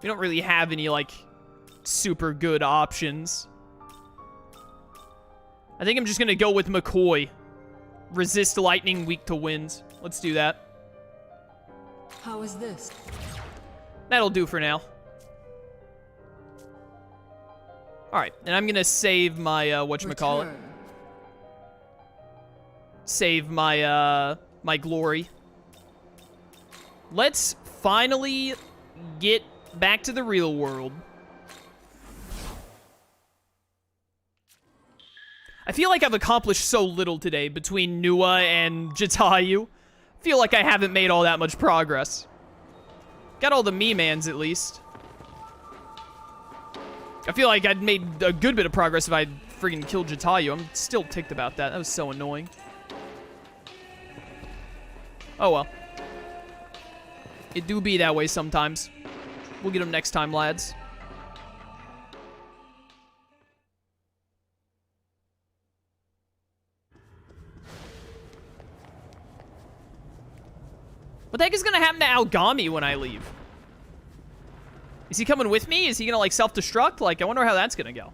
We don't really have any, like, super good options. I think I'm just gonna go with McCoy. Resist lightning, weak to wind. Let's do that. How is this? That'll do for now. Alright, and I'm gonna save my, whatchamacallit. Save my, my glory. Let's finally get back to the real world. I feel like I've accomplished so little today between Nua and Jatayu. I feel like I haven't made all that much progress. Got all the me-mans, at least. I feel like I'd made a good bit of progress if I'd friggin' killed Jatayu. I'm still ticked about that. That was so annoying. Oh, well. It do be that way sometimes. We'll get him next time, lads. What the heck is gonna happen to Aogami when I leave? Is he coming with me? Is he gonna, like, self-destruct? Like, I wonder how that's gonna go.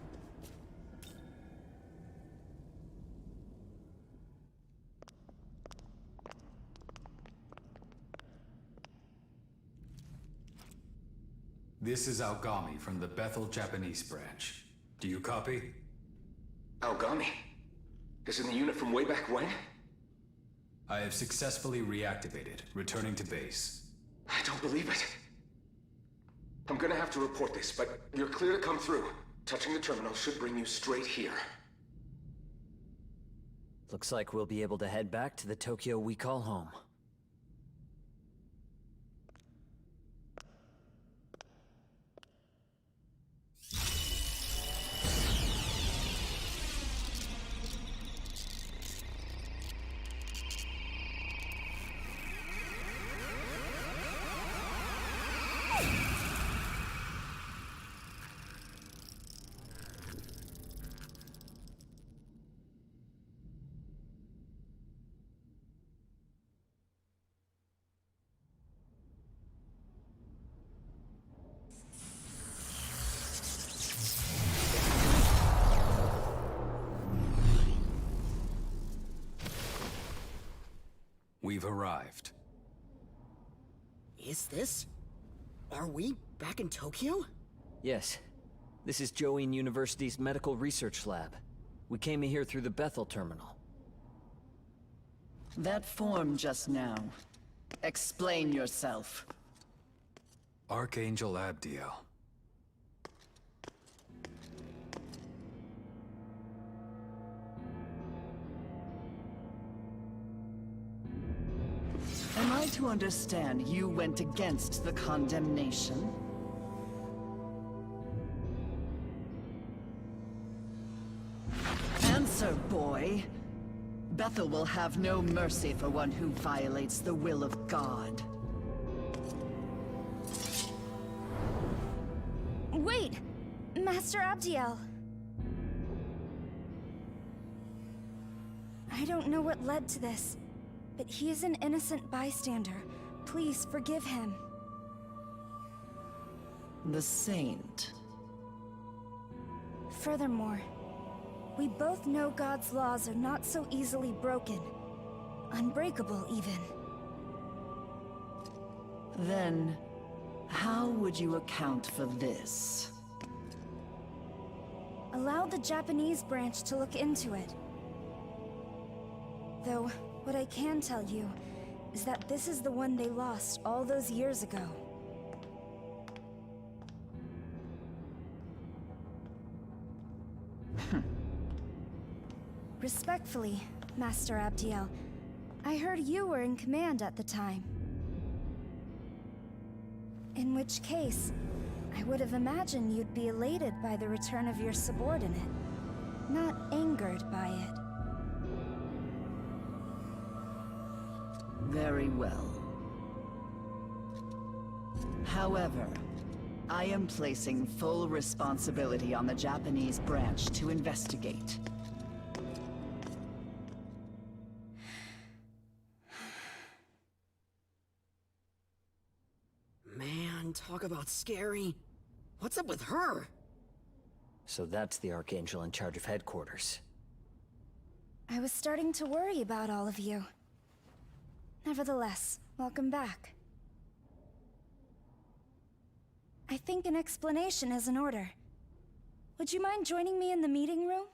This is Aogami from the Bethel Japanese branch. Do you copy? Aogami? Isn't the unit from way back when? I have successfully reactivated, returning to base. I don't believe it. I'm gonna have to report this, but you're clear to come through. Touching the terminal should bring you straight here. Looks like we'll be able to head back to the Tokyo we call home. We've arrived. Is this? Are we back in Tokyo? Yes. This is Join University's medical research lab. We came here through the Bethel terminal. That form just now. Explain yourself. Archangel Abdiel. Am I to understand you went against the condemnation? Answer, boy. Bethel will have no mercy for one who violates the will of God. Wait! Master Abdiel. I don't know what led to this, but he is an innocent bystander. Please forgive him. The saint. Furthermore, we both know God's laws are not so easily broken. Unbreakable, even. Then, how would you account for this? Allow the Japanese branch to look into it. Though, what I can tell you is that this is the one they lost all those years ago. Respectfully, Master Abdiel, I heard you were in command at the time. In which case, I would have imagined you'd be elated by the return of your subordinate, not angered by it. Very well. However, I am placing full responsibility on the Japanese branch to investigate. Man, Talk about scary. What's up with her? So that's the Archangel in charge of headquarters. I was starting to worry about all of you. Nevertheless, welcome back. I think an explanation is in order. Would you mind joining me in the meeting room?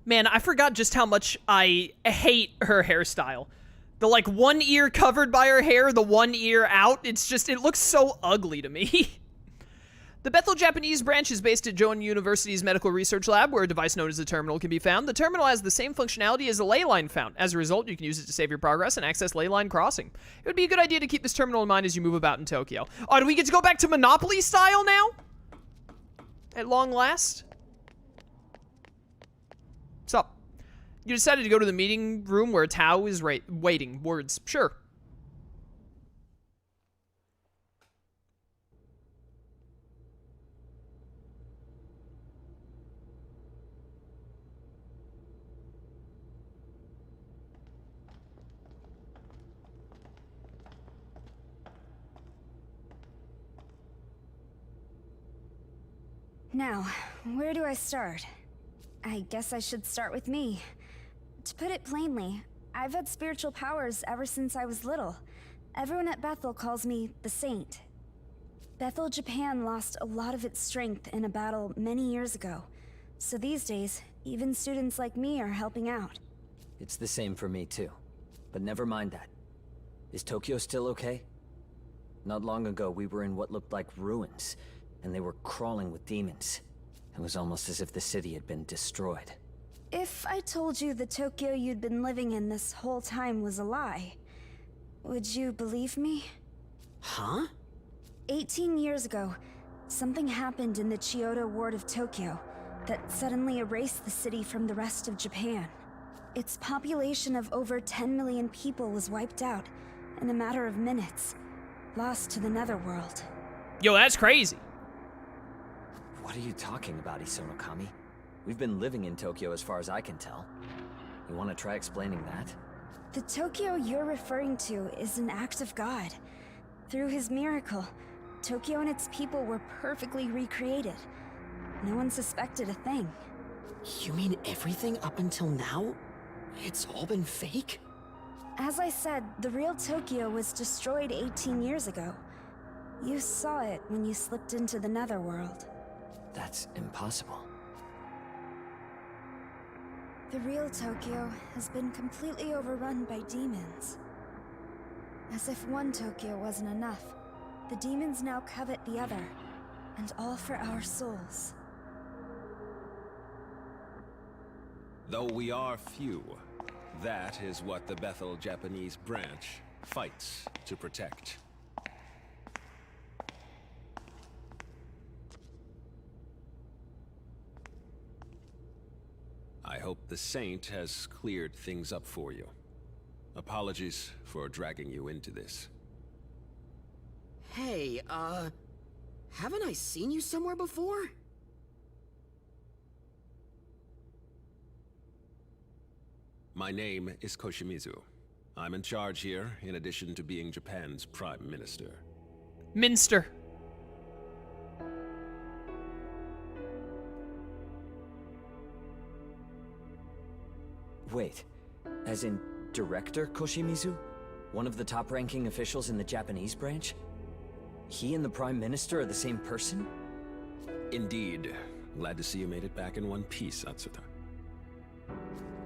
Man, I forgot just how much I hate her hairstyle. The, like, one ear covered by her hair, the one ear out, it's just, it looks so ugly to me. The Bethel Japanese branch is based at Joan University's Medical Research Lab, where a device known as the terminal can be found. The terminal has the same functionality as a ley line found. As a result, you can use it to save your progress and access ley line crossing. It would be a good idea to keep this terminal in mind as you move about in Tokyo. Oh, do we get to go back to Monopoly style now? At long last? What's up? You decided to go to the meeting room where Tao is waiting. Words. Sure. Now, where do I start? I guess I should start with me. To put it plainly, I've had spiritual powers ever since I was little. Everyone at Bethel calls me the Saint. Bethel, Japan lost a lot of its strength in a battle many years ago. So these days, even students like me are helping out. It's the same for me too. But never mind that. Is Tokyo still okay? Not long ago, we were in what looked like ruins, and they were crawling with demons. It was almost as if the city had been destroyed. If I told you the Tokyo you'd been living in this whole time was a lie, would you believe me? Huh? 18 years ago, something happened in the Chiyoda ward of Tokyo that suddenly erased the city from the rest of Japan. Its population of over 10 million people was wiped out in a matter of minutes, lost to the netherworld. Yo, that's crazy. What are you talking about, Isonokami? We've been living in Tokyo as far as I can tell. You want to try explaining that? The Tokyo you're referring to is an act of God. Through his miracle, Tokyo and its people were perfectly recreated. No one suspected a thing. You mean everything up until now? It's all been fake? As I said, the real Tokyo was destroyed 18 years ago. You saw it when you slipped into the netherworld. That's impossible. The real Tokyo has been completely overrun by demons. As if one Tokyo wasn't enough, the demons now covet the other, and all for our souls. Though we are few, that is what the Bethel Japanese branch fights to protect. I hope the Saint has cleared things up for you. Apologies for dragging you into this. Hey, haven't I seen you somewhere before? My name is Koshimizu. I'm in charge here, in addition to being Japan's Prime Minister. Minster. Wait, as in Director Koshimizu? One of the top-ranking officials in the Japanese branch? He and the Prime Minister are the same person? Indeed. Glad to see you made it back in one piece, Atsuta.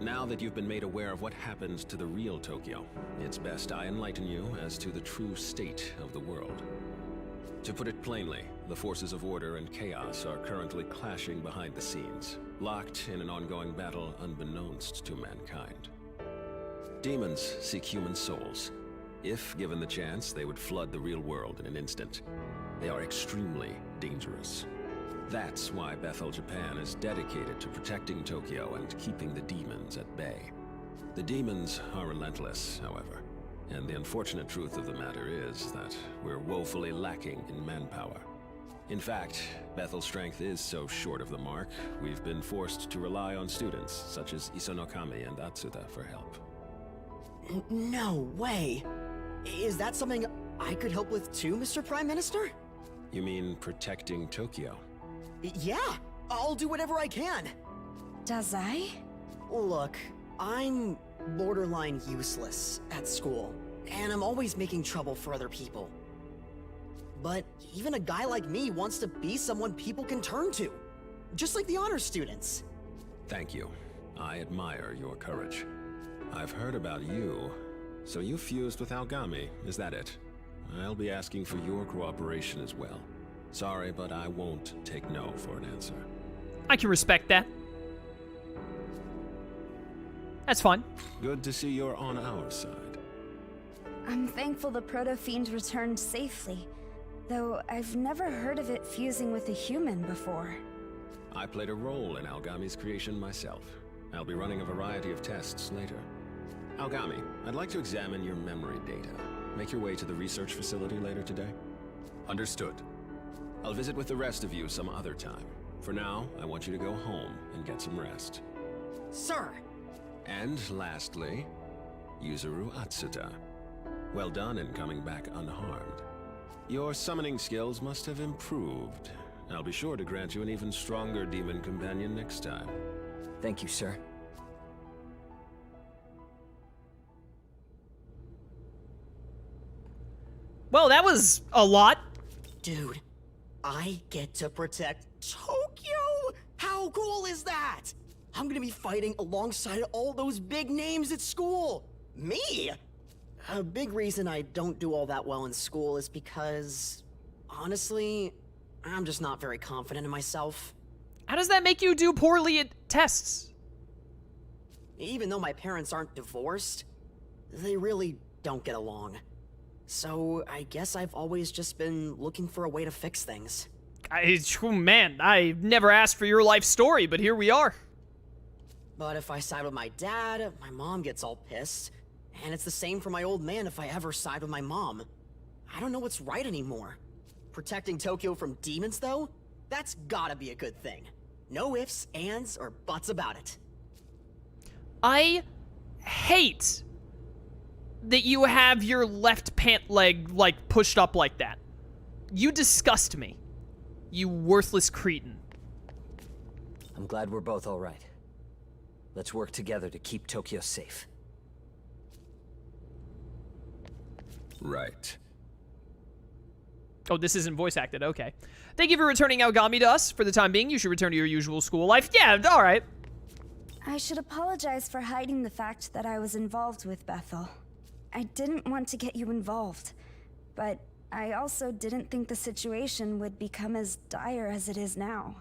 Now that you've been made aware of what happened to the real Tokyo, it's best I enlighten you as to the true state of the world. To put it plainly, the forces of order and chaos are currently clashing behind the scenes, locked in an ongoing battle unbeknownst to mankind. Demons seek human souls. If given the chance, they would flood the real world in an instant. They are extremely dangerous. That's why Bethel, Japan is dedicated to protecting Tokyo and keeping the demons at bay. The demons are relentless, however, and the unfortunate truth of the matter is that we're woefully lacking in manpower. In fact, Bethel's strength is so short of the mark, we've been forced to rely on students such as Isonokami and Atsuta for help. No way. Is that something I could help with too, Mr. Prime Minister? You mean protecting Tokyo? Yeah, I'll do whatever I can. Does I? Look, I'm borderline useless at school, and I'm always making trouble for other people. But even a guy like me wants to be someone people can turn to, just like the honor students. Thank you. I admire your courage. I've heard about you. So you fused with Aogami, is that it? I'll be asking for your cooperation as well. Sorry, but I won't take no for an answer. I can respect that. That's fine. Good to see you're on our side. I'm thankful the Proto-Fiend returned safely, though I've never heard of it fusing with a human before. I played a role in Aogami's creation myself. I'll be running a variety of tests later. Aogami, I'd like to examine your memory data. Make your way to the research facility later today. Understood. I'll visit with the rest of you some other time. For now, I want you to go home and get some rest. Sir! And lastly, Yuzuru Atsuta. Well done in coming back unharmed. Your summoning skills must have improved. I'll be sure to grant you an even stronger demon companion next time. Thank you, sir. Well, that was a lot. Dude, I get to protect Tokyo! How cool is that? I'm gonna be fighting alongside all those big names at school! Me! A big reason I don't do all that well in school is because, honestly, I'm just not very confident in myself. How does that make you do poorly at tests? Even though my parents aren't divorced, they really don't get along. So I guess I've always just been looking for a way to fix things. Man, I never asked for your life story, but here we are. But if I side with my dad, my mom gets all pissed. And it's the same for my old man if I ever side with my mom. I don't know what's right anymore. Protecting Tokyo from demons, though? That's gotta be a good thing. No ifs, ands, or buts about it. I hate that you have your left pant leg, like, pushed up like that. You disgust me. You worthless cretin. I'm glad we're both all right. Let's work together to keep Tokyo safe. Right. Oh, this isn't voice acted. Okay. Thank you for returning Aogami to us. For the time being, you should return to your usual school life. Yeah, all right. I should apologize for hiding the fact that I was involved with Bethel. I didn't want to get you involved, but I also didn't think the situation would become as dire as it is now.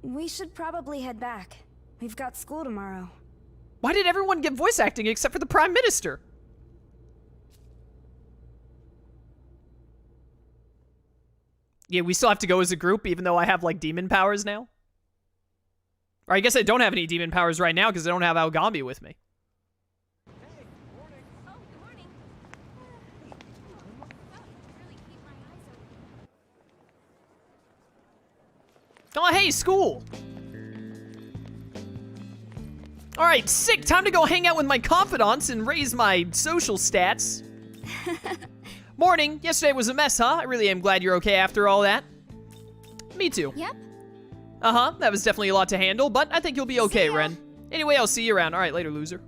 We should probably head back. We've got school tomorrow. Why did everyone get voice acting except for the Prime Minister? Yeah, we still have to go as a group, even though I have, like, demon powers now. Or I guess I don't have any demon powers right now because I don't have Aogami with me. Oh, hey, school! Alright, sick! Time to go hang out with my confidants and raise my social stats. Morning. Yesterday was a mess, huh? I really am glad you're okay after all that. Me too. Yep. Uh-huh, that was definitely a lot to handle, but I think you'll be okay, Ren. Anyway, I'll see you around. Alright, later, loser.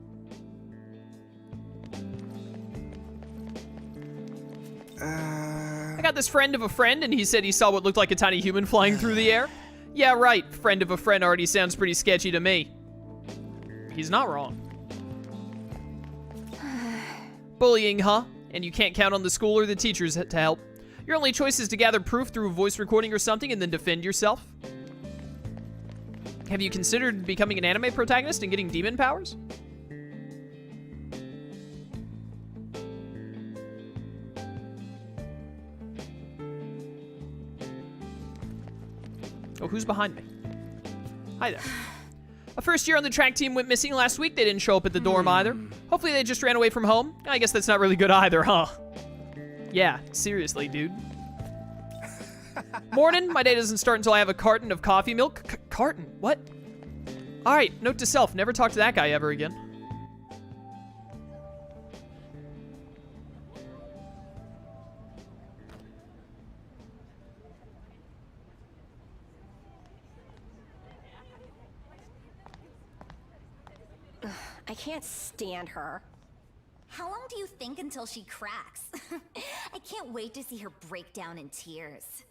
I got this friend of a friend, and he said he saw what looked like a tiny human flying through the air. Yeah, right. Friend of a friend already sounds pretty sketchy to me. He's not wrong. Bullying, huh? And you can't count on the school or the teachers to help. Your only choice is to gather proof through voice recording or something and then defend yourself. Have you considered becoming an anime protagonist and getting demon powers? Oh, who's behind me? Hi there. A first year on the track team went missing last week. They didn't show up at the dorm either. Hopefully they just ran away from home. I guess that's not really good either, huh? Yeah, seriously, dude. Morning, my day doesn't start until I have a carton of coffee milk. Carton? What? Alright, note to self, never talk to that guy ever again. I can't stand her. How long do you think until she cracks? I can't wait to see her break down in tears.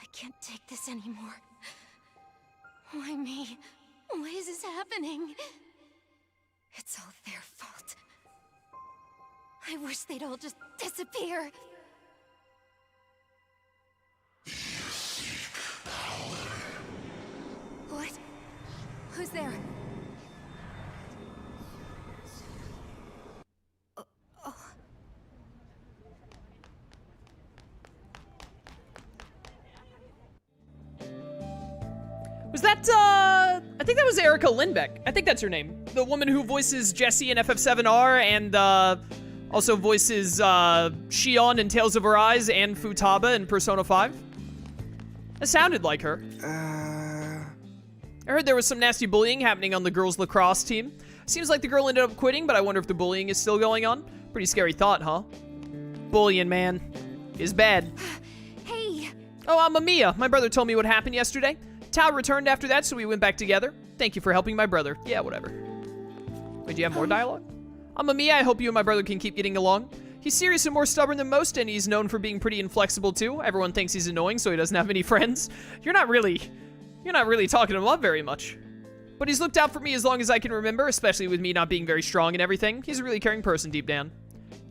I can't take this anymore. Why me? Why is this happening? It's all their fault. I wish they'd all just disappear. What? Who's there? Was that, I think that was Erica Lindbeck. I think that's her name. The woman who voices Jessie in FF7R and, also voices, Shion in Tales of Arise and Futaba in Persona 5. That sounded like her. I heard there was some nasty bullying happening on the girls' lacrosse team. Seems like the girl ended up quitting, but I wonder if the bullying is still going on. Pretty scary thought, huh? Bullying, man, is bad. Hey! Oh, I'm Amiya. My brother told me what happened yesterday. Tao returned after that, so we went back together. Thank you for helping my brother. Yeah, whatever. Wait, do you have more dialogue? I'm Amiya. I hope you and my brother can keep getting along. He's serious and more stubborn than most, and he's known for being pretty inflexible, too. Everyone thinks he's annoying, so he doesn't have any friends. You're not really talking him up very much. But he's looked out for me as long as I can remember, especially with me not being very strong and everything. He's a really caring person deep down.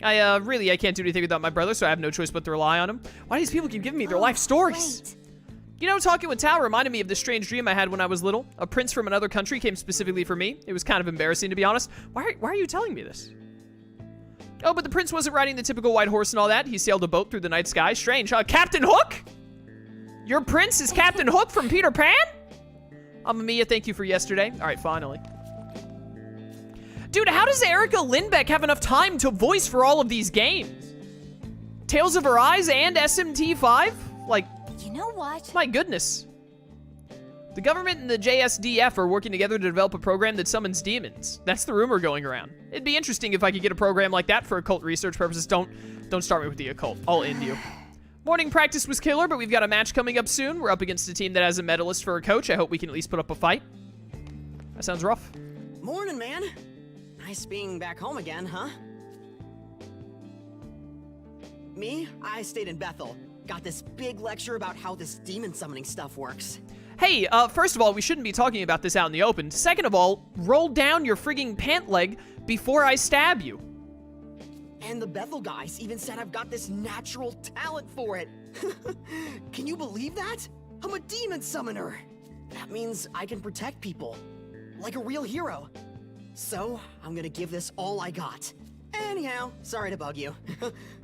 I can't do anything without my brother, so I have no choice but to rely on him. Why do these people keep giving me their life stories? Wait. You know, talking with Tao reminded me of this strange dream I had when I was little. A prince from another country came specifically for me. It was kind of embarrassing, to be honest. Why are you telling me this? Oh, but the prince wasn't riding the typical white horse and all that. He sailed a boat through the night sky. Strange, huh? Captain Hook? Your prince is Captain Hook from Peter Pan? Amiya, thank you for yesterday. All right, finally. Dude, how does Erica Lindbeck have enough time to voice for all of these games? Tales of Arise and SMT5? Like, You know what? my goodness. The government and the JSDF are working together to develop a program that summons demons. That's the rumor going around. It'd be interesting if I could get a program like that for occult research purposes. Don't start me with the occult. I'll end you. Morning practice was killer, but we've got a match coming up soon. We're up against a team that has a medalist for a coach. I hope we can at least put up a fight. That sounds rough. Morning, man. Nice being back home again, huh? Me? I stayed in Bethel. Got this big lecture about how this demon summoning stuff works. Hey, first of all, we shouldn't be talking about this out in the open. Second of all, roll down your frigging pant leg before I stab you. And the Bethel guys even said I've got this natural talent for it. Can you believe that? I'm a demon summoner. That means I can protect people, like a real hero. So, I'm gonna give this all I got. Anyhow, sorry to bug you.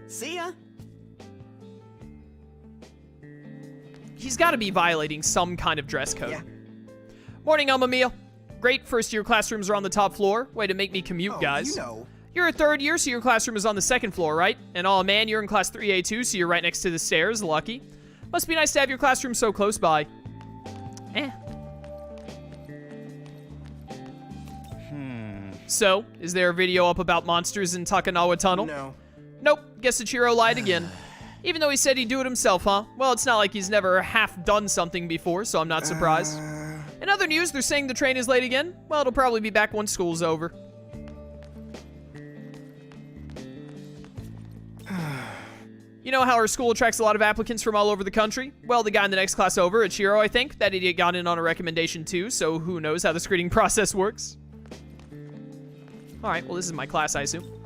See ya! He's got to be violating some kind of dress code. Yeah. Morning, Amiya. Great, first-year classrooms are on the top floor. Way to make me commute, guys. You know. You're a third year, so your classroom is on the second floor, right? And oh man, you're in class 3A2, so you're right next to the stairs. Lucky. Must be nice to have your classroom so close by. So, is there a video up about monsters in Takanawa Tunnel? No. Nope. Guess Ichiro lied again. Even though he said he'd do it himself, huh? Well, it's not like he's never half done something before, so I'm not surprised. In other news, they're saying the train is late again. Well, it'll probably be back once school's over. You know how our school attracts a lot of applicants from all over the country? Well, the guy in the next class over, Ichiro, I think, that idiot got in on a recommendation too, so who knows how the screening process works. Alright, well this is my class, I assume.